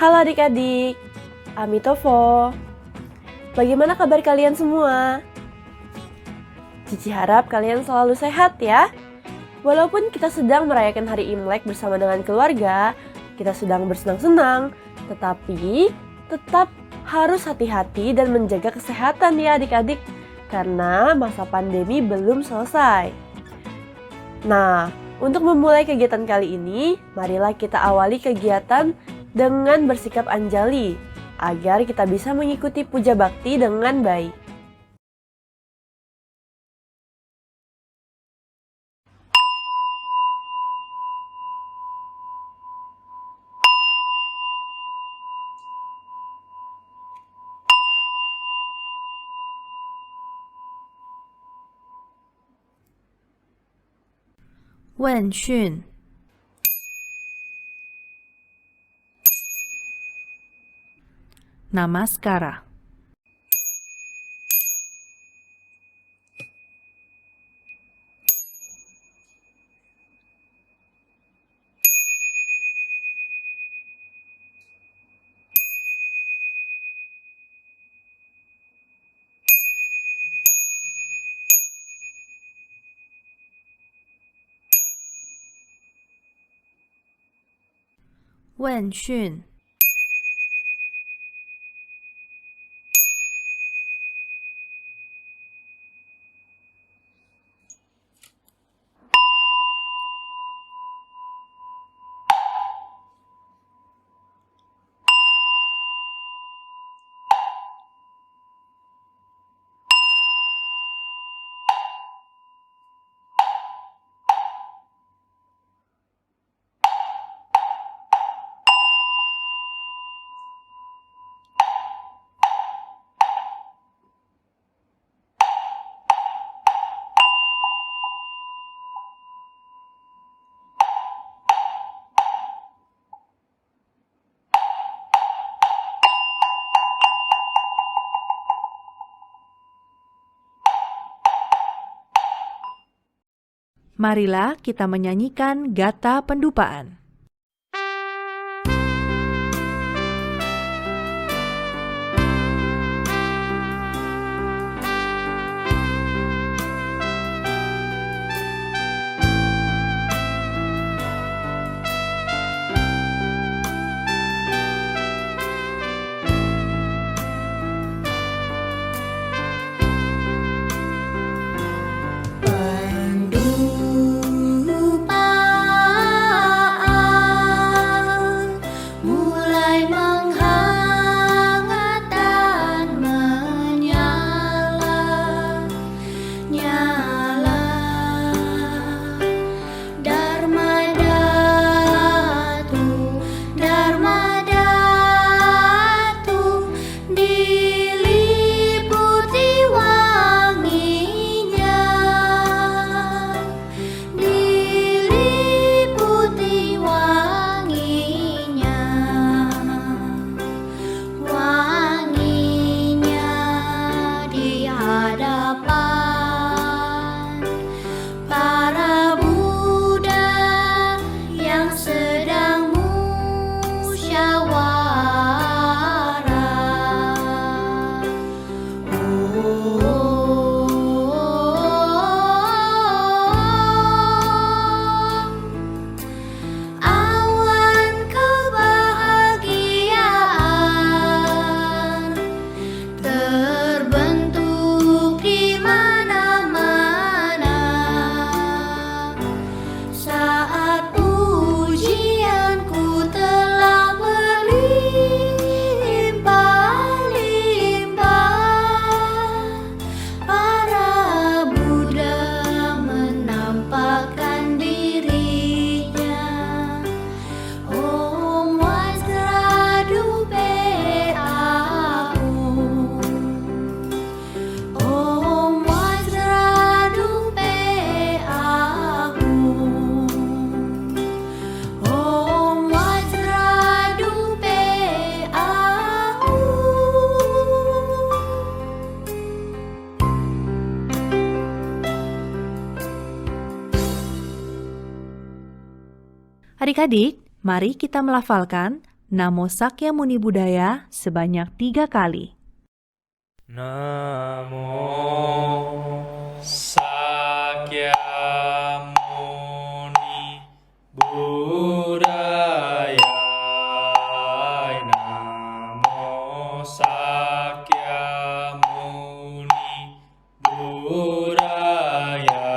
Halo adik-adik, Amitofo. Bagaimana kabar kalian semua? Cici harap kalian selalu sehat ya. Walaupun kita sedang merayakan hari Imlek bersama dengan keluarga, kita sedang bersenang-senang, tetapi tetap harus hati-hati dan menjaga kesehatan ya adik-adik, karena masa pandemi belum selesai. Nah, untuk memulai kegiatan kali ini, marilah kita awali kegiatan dengan bersikap anjali, agar kita bisa mengikuti puja bakti dengan baik. Wen Xun. Namaskara. Wen Xun. Marilah kita menyanyikan Gata Pendupaan. Adik-adik, mari kita melafalkan Namo Sakya Muni Buddhaya sebanyak 3 kali. Namo Sakya Muni Buddhaya. Namo Sakya Muni Buddhaya.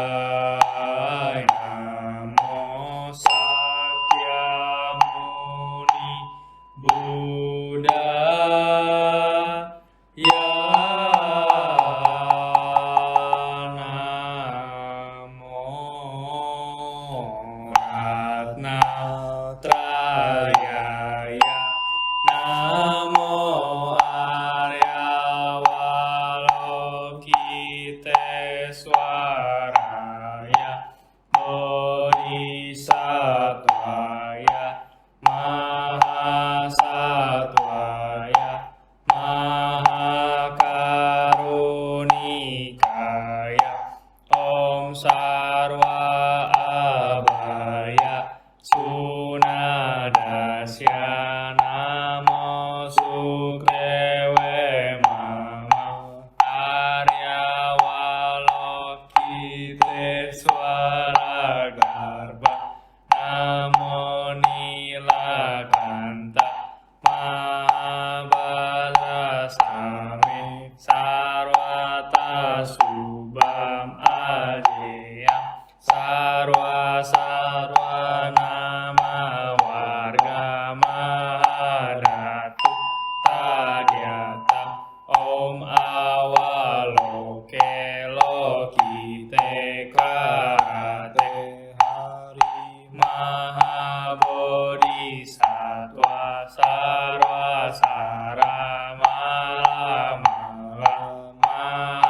Namo Sakya Muni Buddhaya. Trayaya Namo Arya Walokiteswaraya Bodhisattvaya Mahasattvaya Mahakarunikaya Om Sarva Abhaya Sunadasya Namo Sukdewe Mama Arya Walokiteswara Garba Namo Nilakanta Mahabharata Sami Sarvata Subham Ajeya Sarva Sarva Nama Warga Mahadatu Tadyata Om Awaloke Lokite Karate Hari Mahabodhisattva Sarva Saramala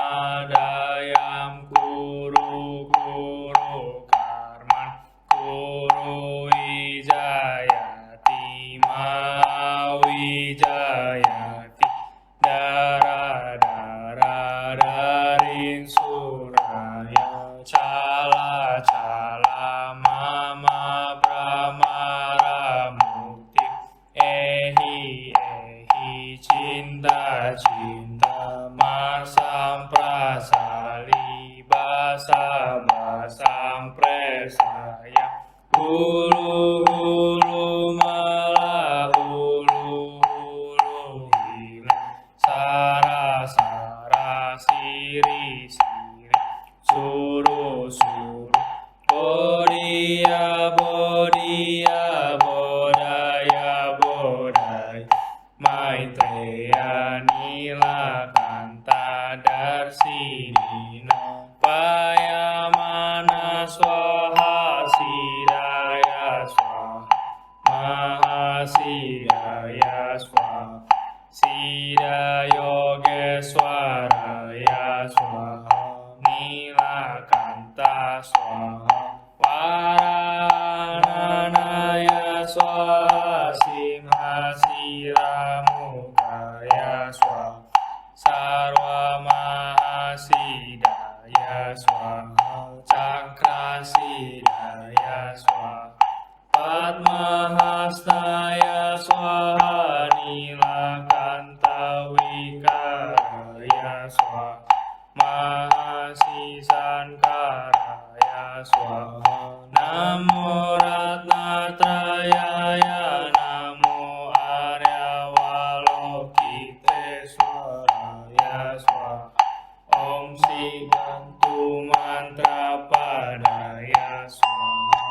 Mahadayam Kuru Kuru Karman Kuru Wijayati Mawijayati Dara Dara Darin Suraya Cala Cala Mama Brahmara Mukti Ehi Ehi Cinta Cinta Masam Prasali Basa Basam Presaya Hulu Hulu Mala Hulu Hulu Hila Sara Sara Siri Siri Suru Suru Bodhiya Bodhiya Bodhaya Bodhaya Maitreya Nilakanta Darsinina Payamana Swaha Sidaya Swaha Mahasidaya Swaha Sida Yogeswaraya Swaha Nilakanta Swaha Varanaya Swaha Simhasira Mukaya Swaha Sarva Mahasidaya Swaha Cakrasidaya Swaha Padmahastaya Swaha Nilakanta Wikaraya Swaha Mahasisankaraya Swaha Namo Ratnatrayaya Namo Arya Walokiteswaraya Swaha Om Siddhantu Mantra Padaya Swaha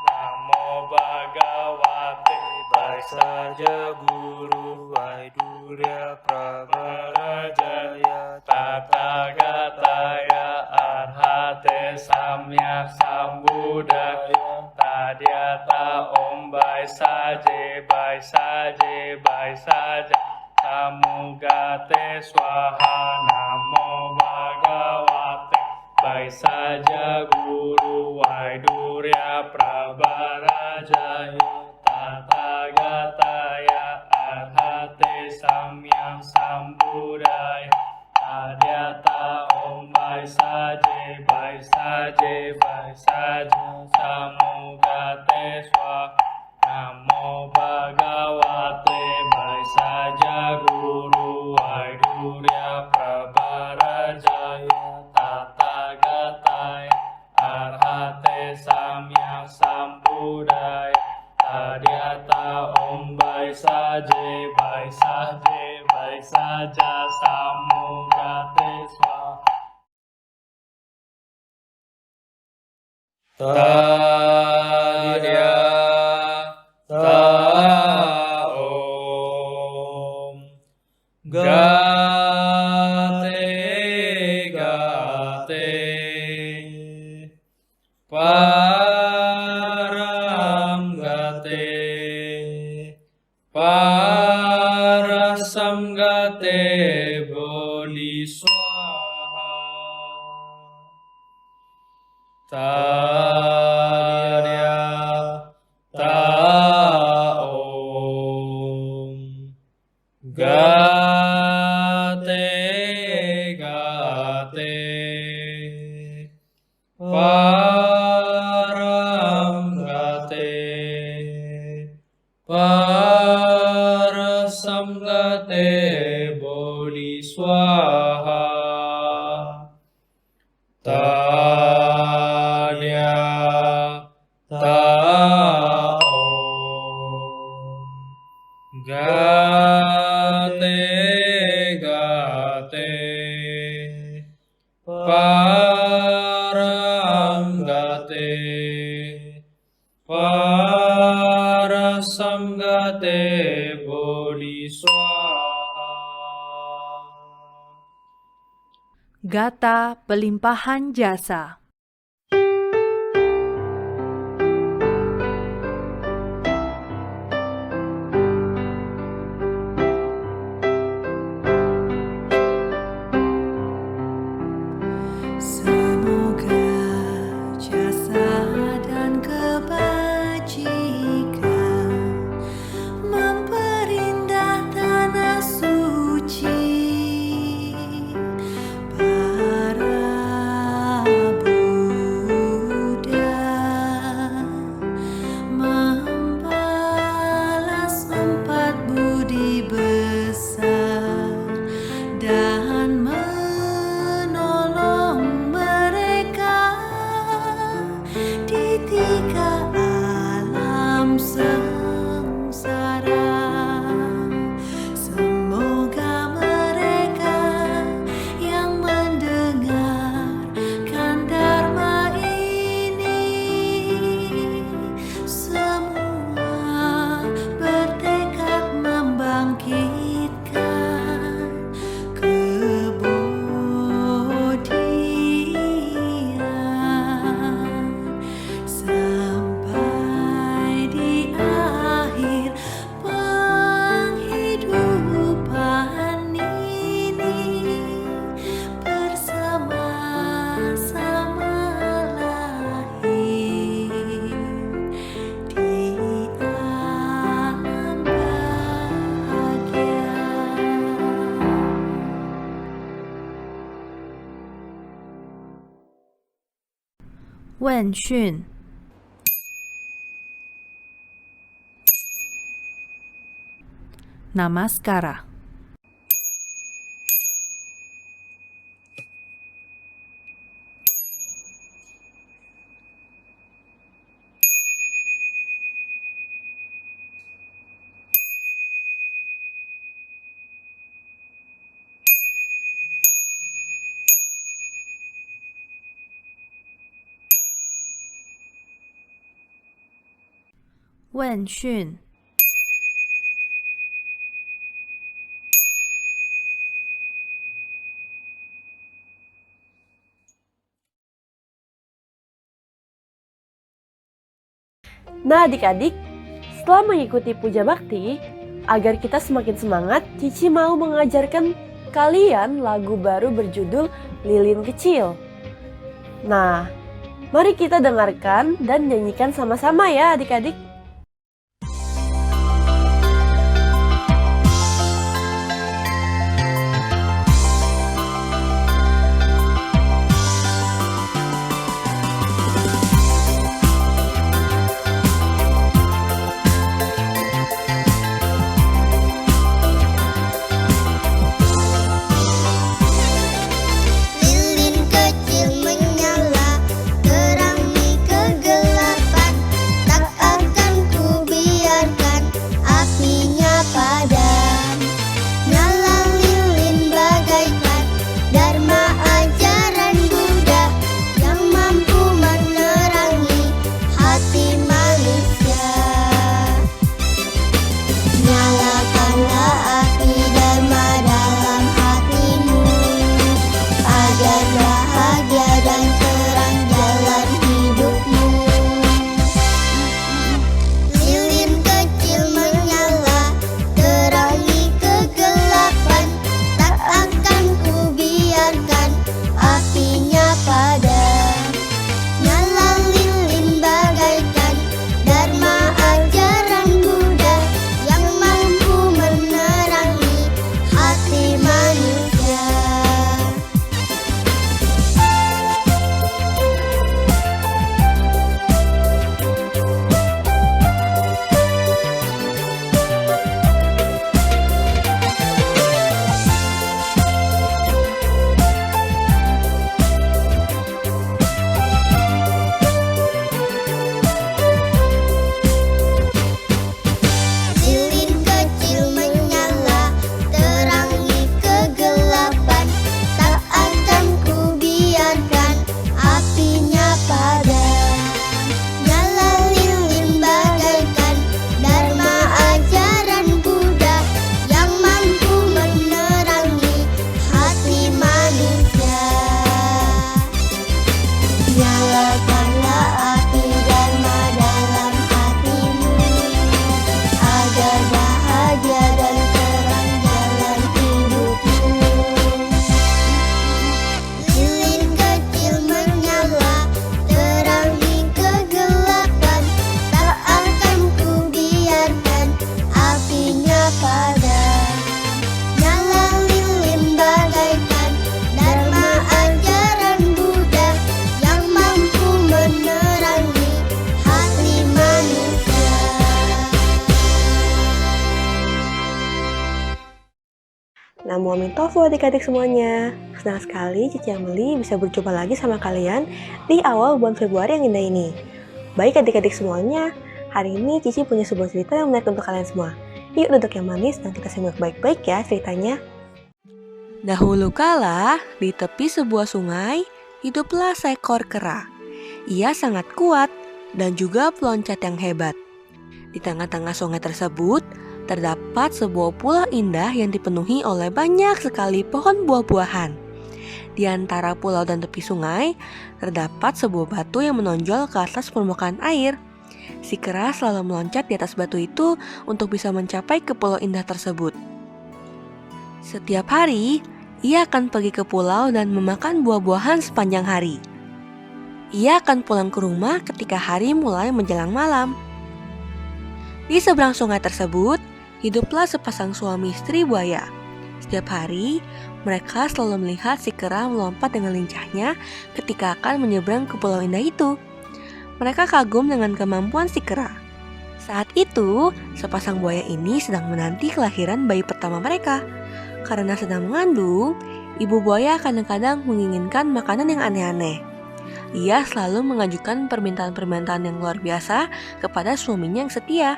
Namo Bhagavate Vaisarja Guru Vaidurya Pravarajaya Tathāgataya Arhate Samyak Sambuddhaya Tadyata Om Vaisaje Vaisaje Vaisaja Samugate Swaha Namo Bhagavate Vaisaja Guru Vaidurya Pravarajaya Tathāgataya Arhate Samyak Sambuddhaya Tadyata Om Vaisaje Vaisaje Vaisaja Samugate Swaha Namo Bhagavate Tadya Taom Gate Gate Param Gate Parasam Gate Bodhi Swaha Tadya Taom Gate Gate Param Gate Parasam Gate Bodhi Swaha Tadya Taom Gate Gate Param Gate Parasam Gate Bodhi Swaha. Gata pelimpahan jasa. Semoga jasa dan kebajikan memperindah tanah suci. Para Buddha membalas 4 budi besar dan menolong mereka di 3 alam sengsara. Semoga mereka yang mendengarkan dharma ini semua bertekad membangkitkan kebodian sampai di akhir penghidupan ini bersama-sama lahir di alam bahagia. Wen Xun. Namaskara. Wen Xun. Nah adik-adik, setelah mengikuti puja bakti, agar kita semakin semangat, Cici mau mengajarkan kalian lagu baru berjudul Lilin Kecil. Nah, mari kita dengarkan dan nyanyikan sama-sama ya adik-adik. Lilin kecil menyala, terangi kegelapan, tak akan agar bahagia dan terang jalan hidupmu. Lilin kecil menyala, terangi kegelapan, tak akan ku biarkan apinya padam. Nyala lilin bagaikan dharma ajaran Buddha yang mampu menerangi hati manusia. Lilin kecil menyala, terangi kegelapan, tak akan ku biarkan apinya padam. Nyala lilin bagaikan dharma ajaran Buddha yang mampu menerangi hati manusia. Nyalakanlah api dharma dalam hatimu, agar bahagia dan terang jalan hidupmu. Lilin kecil menyala, terangi kegelapan, tak akan ku biarkan apinya padam. Nyala lilin bagaikan dharma ajaran Buddha yang mampu menerangi hati manusia. Namo Amitovo adik-adik semuanya. Senang sekali Cici Ameli bisa berjumpa lagi sama kalian di awal bulan Februari yang indah ini. Baik adik-adik semuanya, hari ini Cici punya sebuah cerita yang menarik untuk kalian semua. Yuk duduk yang manis dan kita simak baik-baik ya ceritanya. Dahulu kala, di tepi sebuah sungai, hiduplah seekor kera. Ia sangat kuat dan juga peloncat yang hebat. Di tengah-tengah sungai tersebut, terdapat sebuah pulau indah yang dipenuhi oleh banyak sekali pohon buah-buahan. Di antara pulau dan tepi sungai, terdapat sebuah batu yang menonjol ke atas permukaan air. Si kera selalu meloncat di atas batu itu untuk bisa mencapai ke pulau indah tersebut. Setiap hari, ia akan pergi ke pulau dan memakan buah-buahan sepanjang hari. Ia akan pulang ke rumah ketika hari mulai menjelang malam. Di seberang sungai tersebut, hiduplah sepasang suami istri buaya. Setiap hari, mereka selalu melihat si kera melompat dengan lincahnya ketika akan menyeberang ke pulau indah itu. Mereka kagum dengan kemampuan si kera. Saat itu, sepasang buaya ini sedang menanti kelahiran bayi pertama mereka. Karena sedang mengandung, ibu buaya kadang-kadang menginginkan makanan yang aneh-aneh. Ia selalu mengajukan permintaan-permintaan yang luar biasa kepada suaminya yang setia.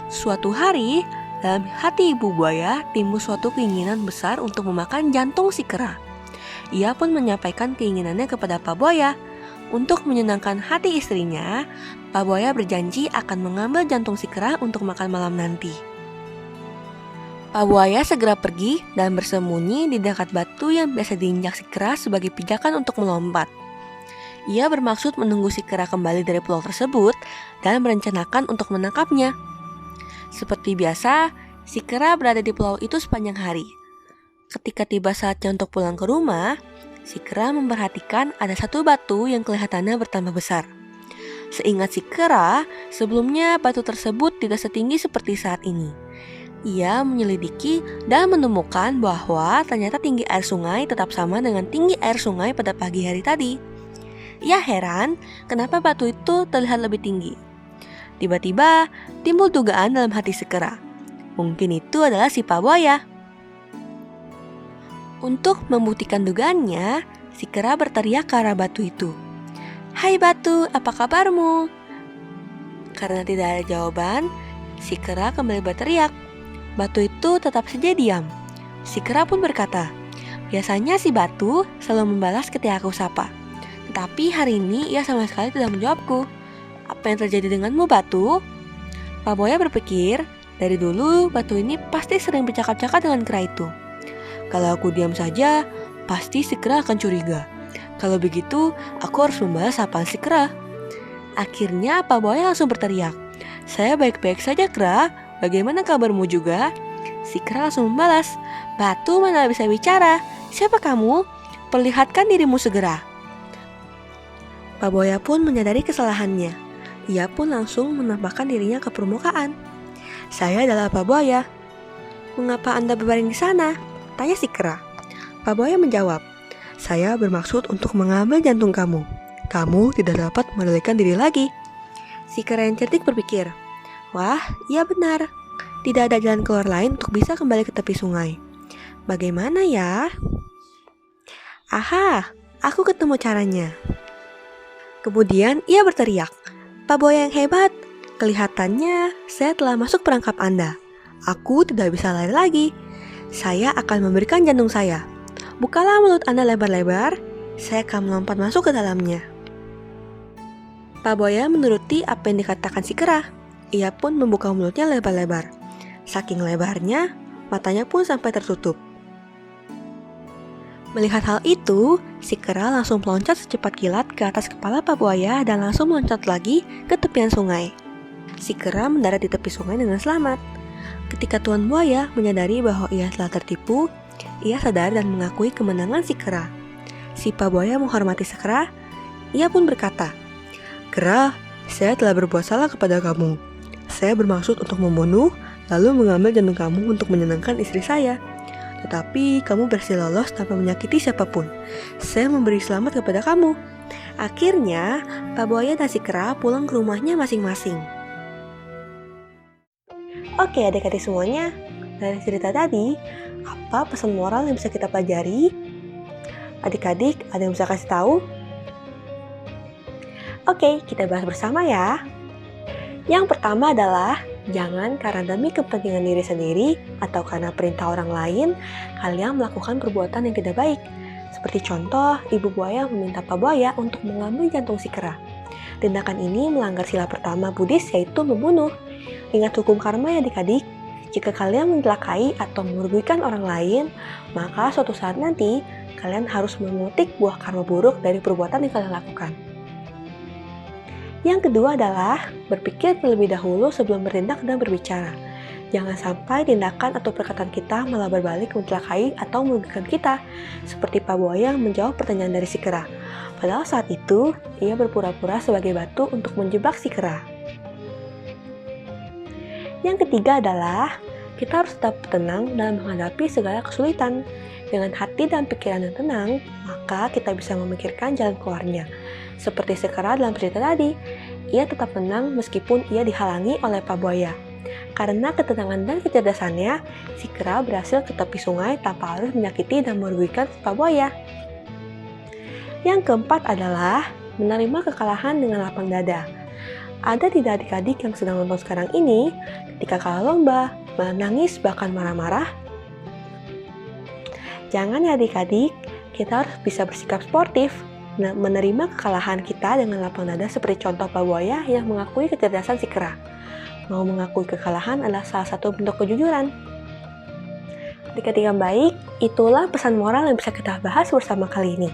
Suatu hari, dalam hati ibu buaya timbul suatu keinginan besar untuk memakan jantung si kera. Ia pun menyampaikan keinginannya kepada Pak Buaya. Untuk menyenangkan hati istrinya, Pak Buaya berjanji akan mengambil jantung si kera untuk makan malam nanti. Pak Buaya segera pergi dan bersembunyi di dekat batu yang biasa diinjak si kera sebagai pijakan untuk melompat. Ia bermaksud menunggu si kera kembali dari pulau tersebut dan merencanakan untuk menangkapnya. Seperti biasa, si kera berada di pulau itu sepanjang hari. Ketika tiba saatnya untuk pulang ke rumah, si kera memperhatikan ada satu batu yang kelihatannya bertambah besar. Seingat si kera, sebelumnya batu tersebut tidak setinggi seperti saat ini. Ia menyelidiki dan menemukan bahwa ternyata tinggi air sungai tetap sama dengan tinggi air sungai pada pagi hari tadi. Ia heran kenapa batu itu terlihat lebih tinggi. Tiba-tiba timbul dugaan dalam hati si kera. Mungkin itu adalah si Pak Buaya. Untuk membuktikan dugaannya, si kera berteriak ke arah batu itu. "Hai batu, apa kabarmu?" Karena tidak ada jawaban, si kera kembali berteriak. Batu itu tetap saja diam. Si kera pun berkata, "Biasanya si batu selalu membalas ketika aku sapa. Tetapi hari ini ia sama sekali tidak menjawabku. Apa yang terjadi denganmu, batu?" Pak Buaya berpikir, dari dulu batu ini pasti sering bercakap-cakap dengan kera itu. Kalau aku diam saja, pasti si kera akan curiga. Kalau begitu, aku harus membalas sapaan si kera. Akhirnya Pak Buaya langsung berteriak, "Saya baik-baik saja, kera. Bagaimana kabarmu juga?" Si kera langsung membalas, "Batu mana bisa bicara? Siapa kamu? Perlihatkan dirimu segera." Pak Buaya pun menyadari kesalahannya. Ia pun langsung menampakkan dirinya ke permukaan. "Saya adalah Pak Buaya." "Mengapa Anda berbaring di sana?" tanya si kera. Pak Buaya menjawab, "Saya bermaksud untuk mengambil jantung kamu. Kamu tidak dapat mengendalikan diri lagi." Si kera yang cerdik berpikir, "Wah, iya benar. Tidak ada jalan keluar lain untuk bisa kembali ke tepi sungai. Bagaimana ya? Aha, aku ketemu caranya." Kemudian ia berteriak, "Pak Buaya yang hebat, kelihatannya saya telah masuk perangkap Anda. Aku tidak bisa lari lagi. Saya akan memberikan jantung saya. Bukalah mulut Anda lebar-lebar, saya akan melompat masuk ke dalamnya." Pak Buaya menuruti apa yang dikatakan si kera. Ia pun membuka mulutnya lebar-lebar. Saking lebarnya, matanya pun sampai tertutup. Melihat hal itu, si kera langsung meloncat secepat kilat ke atas kepala Pak Buaya dan langsung meloncat lagi ke tepian sungai. Si kera mendarat di tepi sungai dengan selamat. Ketika Tuan Buaya menyadari bahwa ia telah tertipu, ia sadar dan mengakui kemenangan si kera. Si Pak Buaya menghormati si kera. Ia pun berkata, "Kera, saya telah berbuat salah kepada kamu. Saya bermaksud untuk membunuh, lalu mengambil jantung kamu untuk menyenangkan istri saya. Tetapi kamu berhasil lolos tanpa menyakiti siapapun. Saya memberi selamat kepada kamu." Akhirnya, Pak Buaya dan si kera pulang ke rumahnya masing-masing. Oke adik-adik semuanya, dari cerita tadi, apa pesan moral yang bisa kita pelajari? Adik-adik, ada yang bisa kasih tahu? Oke, kita bahas bersama ya. Yang pertama adalah, jangan karena demi kepentingan diri sendiri atau karena perintah orang lain, kalian melakukan perbuatan yang tidak baik. Seperti contoh, Ibu Buaya meminta Pak Buaya untuk mengambil jantung si kera. Tindakan ini melanggar sila pertama Buddhis, yaitu membunuh. Ingat hukum karma ya adik-adik. Jika kalian mencelakai atau merugikan orang lain, maka suatu saat nanti kalian harus memetik buah karma buruk dari perbuatan yang kalian lakukan. Yang kedua adalah berpikir terlebih dahulu sebelum bertindak dan berbicara. Jangan sampai tindakan atau perkataan kita malah berbalik mencelakai atau merugikan kita, seperti Pak Buaya menjawab pertanyaan dari si kera. Padahal saat itu, ia berpura-pura sebagai batu untuk menjebak si kera. Yang ketiga adalah, kita harus tetap tenang dalam menghadapi segala kesulitan. Dengan hati dan pikiran yang tenang, maka kita bisa memikirkan jalan keluarnya. Seperti si kera dalam cerita tadi, ia tetap tenang meskipun ia dihalangi oleh Pak Buaya. Karena ketenangan dan kecerdasannya, si kera berhasil ke tepi sungai tanpa harus menyakiti dan merugikan Pak Buaya. Yang keempat adalah menerima kekalahan dengan lapang dada. Ada tidak adik-adik yang sedang nonton sekarang ini, ketika kalah lomba, menangis bahkan marah-marah? Jangan ya adik-adik, kita harus bisa bersikap sportif, menerima kekalahan kita dengan lapang dada seperti contoh Pak Buaya yang mengakui kecerdasan si kera. Mau mengakui kekalahan adalah salah satu bentuk kejujuran. Adik-adik yang baik, itulah pesan moral yang bisa kita bahas bersama kali ini.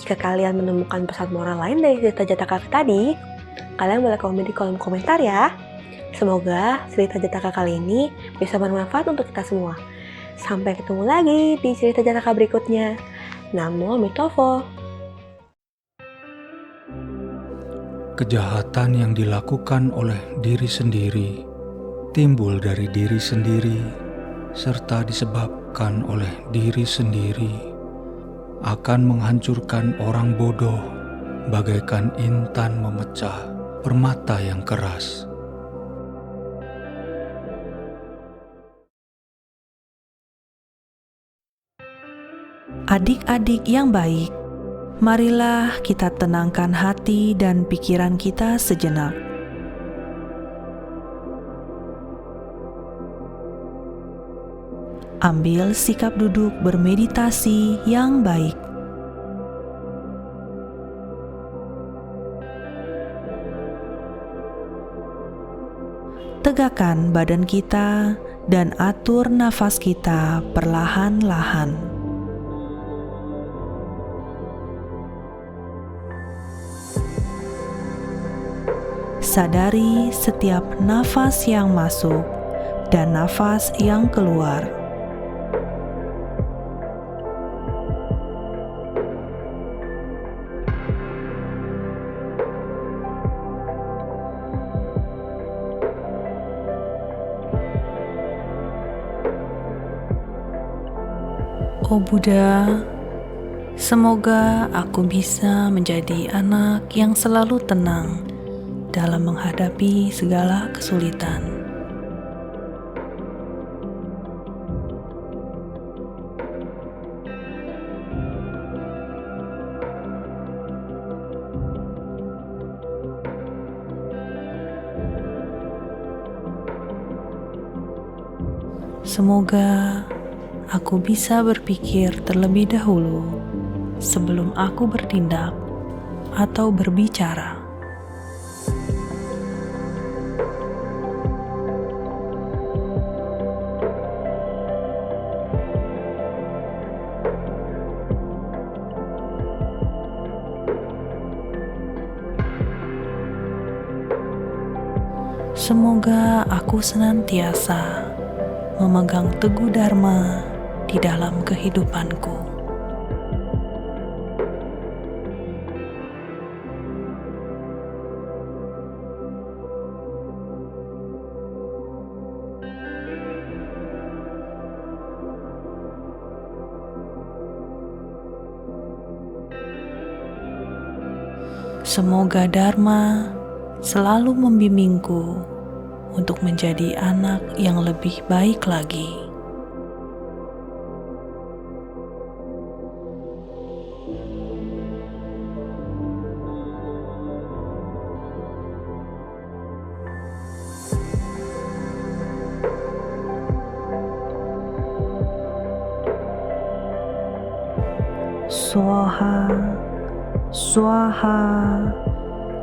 Jika kalian menemukan pesan moral lain dari cerita Jataka tadi, kalian boleh komen di kolom komentar ya. Semoga cerita Jataka kali ini bisa bermanfaat untuk kita semua. Sampai ketemu lagi di cerita Jataka berikutnya. Namo Amitovo. Kejahatan yang dilakukan oleh diri sendiri timbul dari diri sendiri serta disebabkan oleh diri sendiri, akan menghancurkan orang bodoh bagaikan intan memecah permata yang keras. Adik-adik yang baik, marilah kita tenangkan hati dan pikiran kita sejenak. Ambil sikap duduk bermeditasi yang baik. Tegakkan badan kita dan atur nafas kita perlahan-lahan. sadari setiap nafas yang masuk dan nafas yang keluar. Oh Buddha, semoga aku bisa menjadi anak yang selalu tenang dalam menghadapi segala kesulitan. Semoga aku bisa berpikir terlebih dahulu sebelum aku bertindak atau berbicara. Semoga aku senantiasa memegang teguh Dharma di dalam kehidupanku. Semoga Dharma selalu membimbingku untuk menjadi anak yang lebih baik lagi. Swaha, swaha,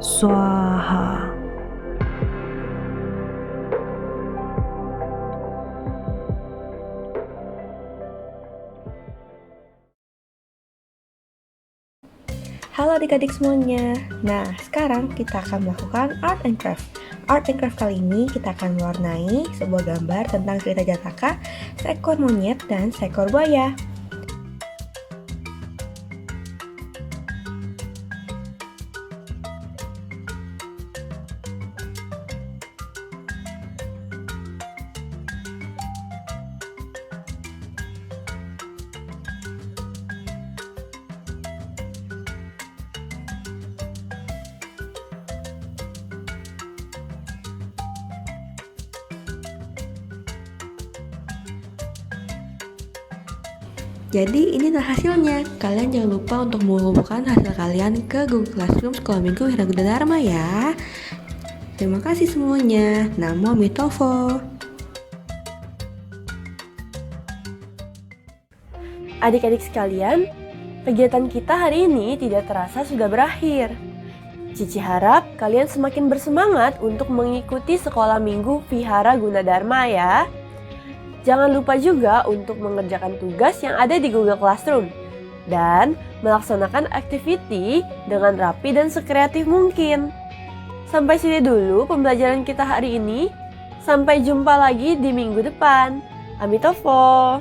swaha. Halo adik-adik semuanya. Nah, sekarang kita akan melakukan art and craft. Art and craft kali ini kita akan mewarnai sebuah gambar tentang cerita Jataka, seekor monyet dan seekor buaya. Jadi inilah hasilnya. Kalian jangan lupa untuk mengumpulkan hasil kalian ke Google Classroom Sekolah Minggu Hiraguna Dharma ya. Terima kasih semuanya. Namo Mitofo. Adik-adik sekalian, kegiatan kita hari ini tidak terasa sudah berakhir. Cici harap kalian semakin bersemangat untuk mengikuti sekolah minggu Vihara Gunadarma ya. Jangan lupa juga untuk mengerjakan tugas yang ada di Google Classroom dan melaksanakan activity dengan rapi dan sekreatif mungkin. Sampai sini dulu pembelajaran kita hari ini. Sampai jumpa lagi di minggu depan. Amitofo.